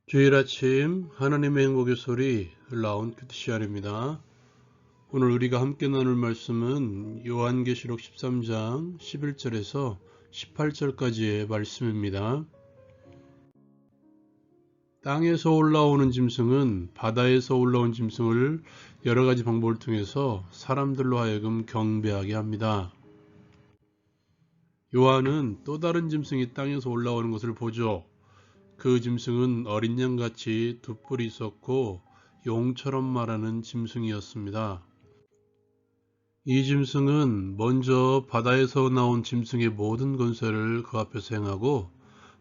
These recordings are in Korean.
주일 아침 하나님의 행복의 소리 라운 큐티시안입니다. 오늘 우리가 함께 나눌 말씀은 요한계시록 13장 11절에서 18절까지의 말씀입니다. 땅에서 올라오는 짐승은 바다에서 올라온 짐승을 여러 가지 방법을 통해서 사람들로 하여금 경배하게 합니다. 요한은 또 다른 짐승이 땅에서 올라오는 것을 보죠. 그 짐승은 어린 양같이 두 뿔이 있었고 용처럼 말하는 짐승이었습니다. 이 짐승은 먼저 바다에서 나온 짐승의 모든 권세를 그 앞에서 행하고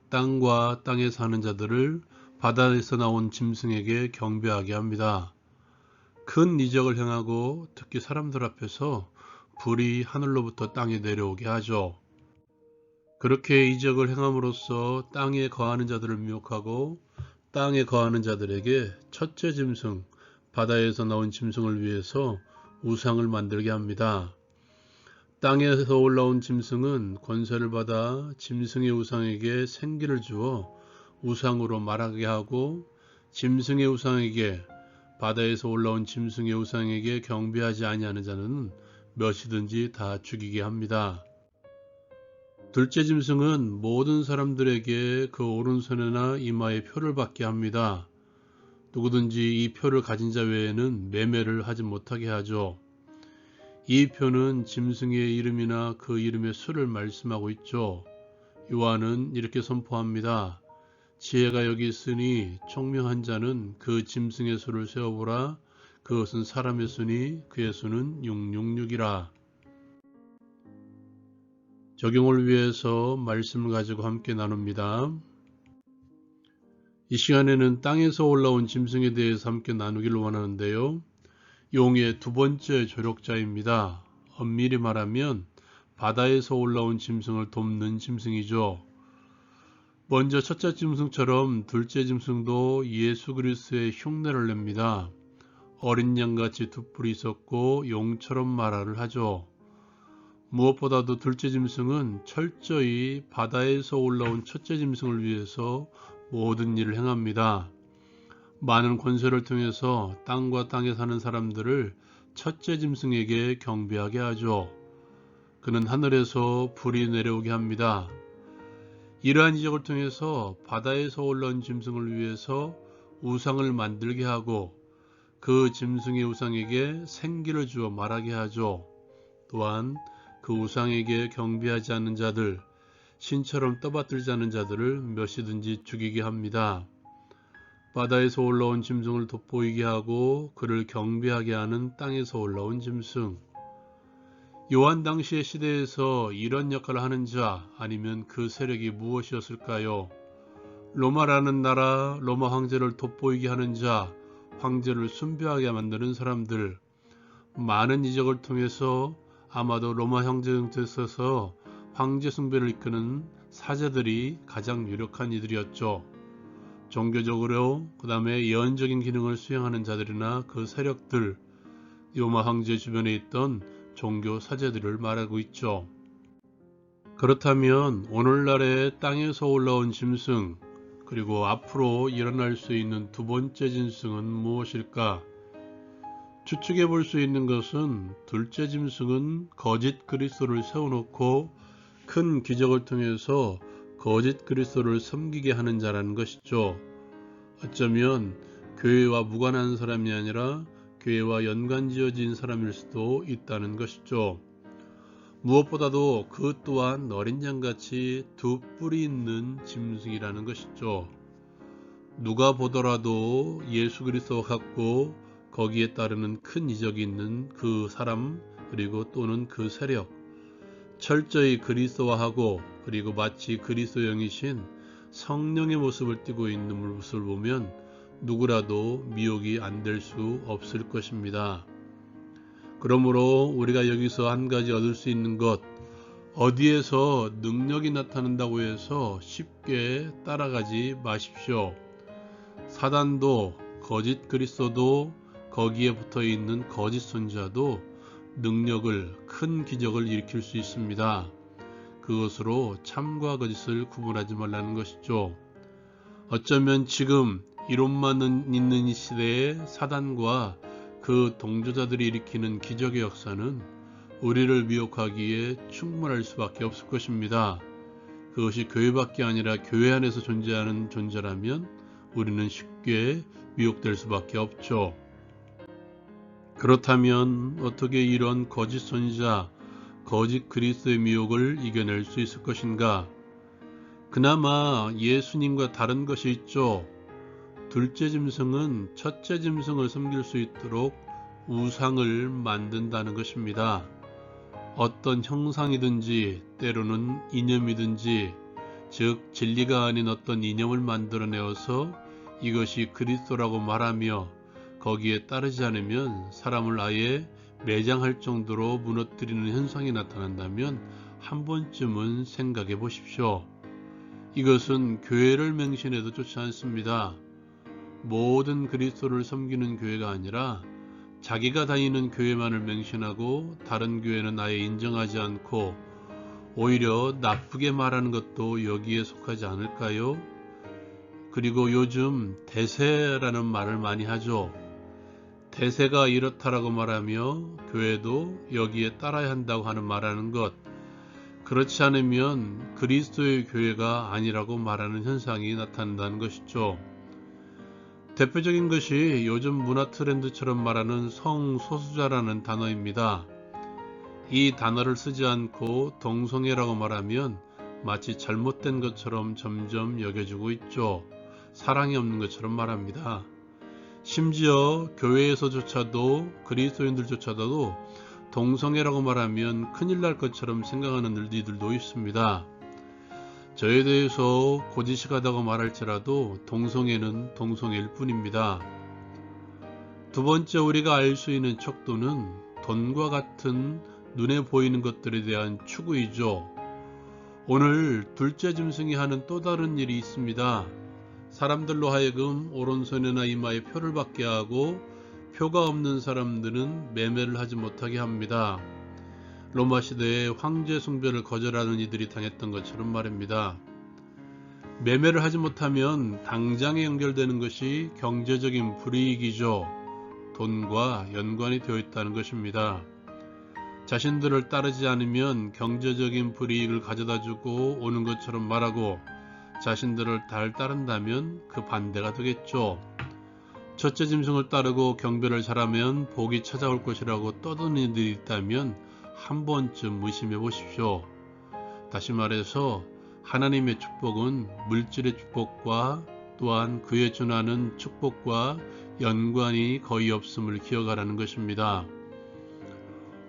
땅과 땅에 사는 자들을 바다에서 나온 짐승에게 경배하게 합니다. 큰 이적을 행하고 특히 사람들 앞에서 불이 하늘로부터 땅에 내려오게 하죠. 그렇게 이적을 행함으로써 땅에 거하는 자들을 미혹하고 땅에 거하는 자들에게 첫째 짐승, 바다에서 나온 짐승을 위해서 우상을 만들게 합니다. 땅에서 올라온 짐승은 권세를 받아 짐승의 우상에게 생기를 주어 우상으로 말하게 하고 짐승의 우상에게 바다에서 올라온 짐승의 우상에게 경배하지 아니하는 자는 몇이든지 다 죽이게 합니다. 둘째 짐승은 모든 사람들에게 그 오른손이나 이마에 표를 받게 합니다. 누구든지 이 표를 가진 자 외에는 매매를 하지 못하게 하죠. 이 표는 짐승의 이름이나 그 이름의 수를 말씀하고 있죠. 요한은 이렇게 선포합니다. 지혜가 여기 있으니 총명한 자는 그 짐승의 수를 세어보라. 그것은 사람의 수니 그의 수는 666이라. 적용을 위해서 말씀을 가지고 함께 나눕니다. 이 시간에는 땅에서 올라온 짐승에 대해서 함께 나누기를 원하는데요. 용의 두 번째 조력자입니다. 엄밀히 말하면 바다에서 올라온 짐승을 돕는 짐승이죠. 먼저 첫째 짐승처럼 둘째 짐승도 예수 그리스도의 흉내를 냅니다. 어린 양같이 두 뿔이 있었고 용처럼 말하를 하죠. 무엇보다도 둘째 짐승은 철저히 바다에서 올라온 첫째 짐승을 위해서 모든 일을 행합니다. 많은 권세를 통해서 땅과 땅에 사는 사람들을 첫째 짐승에게 경배하게 하죠. 그는 하늘에서 불이 내려오게 합니다. 이러한 이적을 통해서 바다에서 올라온 짐승을 위해서 우상을 만들게 하고 그 짐승의 우상에게 생기를 주어 말하게 하죠. 또한 그 우상에게 경배하지 않는 자들, 신처럼 떠받들지 않는 자들을 몇이든지 죽이게 합니다. 바다에서 올라온 짐승을 돋보이게 하고 그를 경배하게 하는 땅에서 올라온 짐승. 요한 당시의 시대에서 이런 역할을 하는 자 아니면 그 세력이 무엇이었을까요? 로마라는 나라, 로마 황제를 돋보이게 하는 자, 황제를 숭배하게 만드는 사람들, 많은 이적을 통해서 아마도 로마 황제정토에 있어서 황제 숭배를 이끄는 사제들이 가장 유력한 이들이었죠. 종교적으로 그 다음에 예언적인 기능을 수행하는 자들이나 그 세력들, 로마 황제 주변에 있던 종교 사제들을 말하고 있죠. 그렇다면 오늘날의 땅에서 올라온 짐승, 그리고 앞으로 일어날 수 있는 두 번째 짐승은 무엇일까? 추측해 볼 수 있는 것은 둘째 짐승은 거짓 그리스도를 세워놓고 큰 기적을 통해서 거짓 그리스도를 섬기게 하는 자라는 것이죠. 어쩌면 교회와 무관한 사람이 아니라 교회와 연관지어진 사람일 수도 있다는 것이죠. 무엇보다도 그 또한 어린 양같이 두 뿔이 있는 짐승이라는 것이죠. 누가 보더라도 예수 그리스도 같고 거기에 따르는 큰 이적이 있는 그 사람 그리고 또는 그 세력, 철저히 그리스도화하고 그리고 마치 그리스도형이신 성령의 모습을 띠고 있는 모습을 보면 누구라도 미혹이 안 될 수 없을 것입니다. 그러므로 우리가 여기서 한 가지 얻을 수 있는 것, 어디에서 능력이 나타난다고 해서 쉽게 따라가지 마십시오. 사단도 거짓 그리스도도 거기에 붙어 있는 거짓 선지자도 능력을, 큰 기적을 일으킬 수 있습니다. 그것으로 참과 거짓을 구분하지 말라는 것이죠. 어쩌면 지금 이론만 있는 이 시대에 사단과 그 동조자들이 일으키는 기적의 역사는 우리를 미혹하기에 충분할 수밖에 없을 것입니다. 그것이 교회밖에 아니라 교회 안에서 존재하는 존재라면 우리는 쉽게 미혹될 수밖에 없죠. 그렇다면 어떻게 이런 거짓 선지자, 거짓 그리스도의 미혹을 이겨낼 수 있을 것인가? 그나마 예수님과 다른 것이 있죠. 둘째 짐승은 첫째 짐승을 섬길 수 있도록 우상을 만든다는 것입니다. 어떤 형상이든지 때로는 이념이든지, 즉 진리가 아닌 어떤 이념을 만들어내어서 이것이 그리스도라고 말하며 거기에 따르지 않으면 사람을 아예 매장할 정도로 무너뜨리는 현상이 나타난다면 한 번쯤은 생각해 보십시오. 이것은 교회를 맹신해도 좋지 않습니다. 모든 그리스도를 섬기는 교회가 아니라 자기가 다니는 교회만을 맹신하고 다른 교회는 아예 인정하지 않고 오히려 나쁘게 말하는 것도 여기에 속하지 않을까요? 그리고 요즘 대세라는 말을 많이 하죠. 대세가 이렇다라고 말하며 교회도 여기에 따라야 한다고 하는 말하는 것, 그렇지 않으면 그리스도의 교회가 아니라고 말하는 현상이 나타난다는 것이죠. 대표적인 것이 요즘 문화 트렌드처럼 말하는 성소수자라는 단어입니다. 이 단어를 쓰지 않고 동성애라고 말하면 마치 잘못된 것처럼 점점 여겨지고 있죠. 사랑이 없는 것처럼 말합니다. 심지어 교회에서조차도 그리스도인들조차도 동성애라고 말하면 큰일 날 것처럼 생각하는 이들도 있습니다. 저에 대해서 고지식하다고 말할지라도 동성애는 동성애일 뿐입니다. 두 번째, 우리가 알 수 있는 척도는 돈과 같은 눈에 보이는 것들에 대한 추구이죠. 오늘 둘째 짐승이 하는 또 다른 일이 있습니다. 사람들로 하여금 오른손이나 이마에 표를 받게 하고 표가 없는 사람들은 매매를 하지 못하게 합니다. 로마 시대에 황제 숭배를 거절하는 이들이 당했던 것처럼 말입니다. 매매를 하지 못하면 당장에 연결되는 것이 경제적인 불이익이죠. 돈과 연관이 되어 있다는 것입니다. 자신들을 따르지 않으면 경제적인 불이익을 가져다주고 오는 것처럼 말하고 자신들을 잘 따른다면 그 반대가 되겠죠. 첫째 짐승을 따르고 경배를 잘하면 복이 찾아올 것이라고 떠드는 이들이 있다면 한 번쯤 의심해 보십시오. 다시 말해서 하나님의 축복은 물질의 축복과 또한 그에 준하는 축복과 연관이 거의 없음을 기억하라는 것입니다.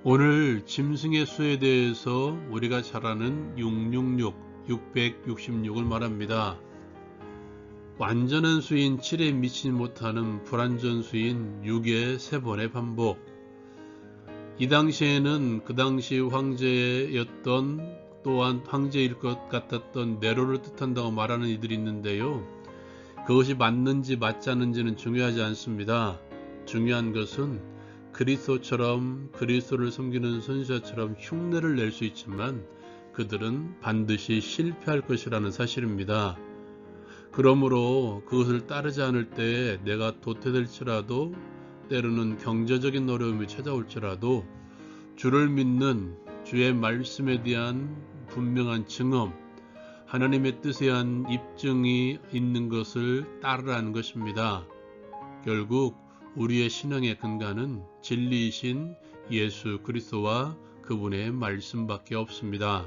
오늘 짐승의 수에 대해서 우리가 잘 아는 666을 말합니다. 완전한 수인 7에 미치지 못하는 불완전 수인 6의 3번의 반복. 이 당시에는 그 당시 황제였던 또한 황제일 것 같았던 네로를 뜻한다고 말하는 이들이 있는데요. 그것이 맞는지 맞지 않는지는 중요하지 않습니다. 중요한 것은 그리스도처럼 그리스도를 섬기는 선지자처럼 흉내를 낼 수 있지만 그들은 반드시 실패할 것이라는 사실입니다. 그러므로 그것을 따르지 않을 때 내가 도태될지라도 때로는 경제적인 어려움이 찾아올지라도 주를 믿는 주의 말씀에 대한 분명한 증언, 하나님의 뜻에 대한 입증이 있는 것을 따르라는 것입니다. 결국 우리의 신앙의 근간은 진리이신 예수 그리스도와 그분의 말씀밖에 없습니다.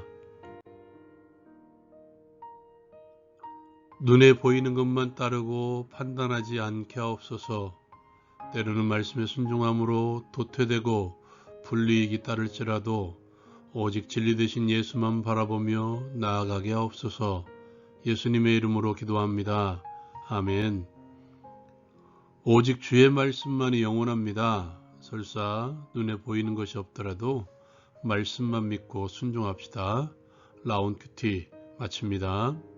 눈에 보이는 것만 따르고 판단하지 않게 하옵소서. 때로는 말씀에 순종함으로 도태되고 불이익이 따를지라도 오직 진리 되신 예수만 바라보며 나아가게 하옵소서. 예수님의 이름으로 기도합니다. 아멘. 오직 주의 말씀만이 영원합니다. 설사 눈에 보이는 것이 없더라도 말씀만 믿고 순종합시다. 라온 큐티 마칩니다.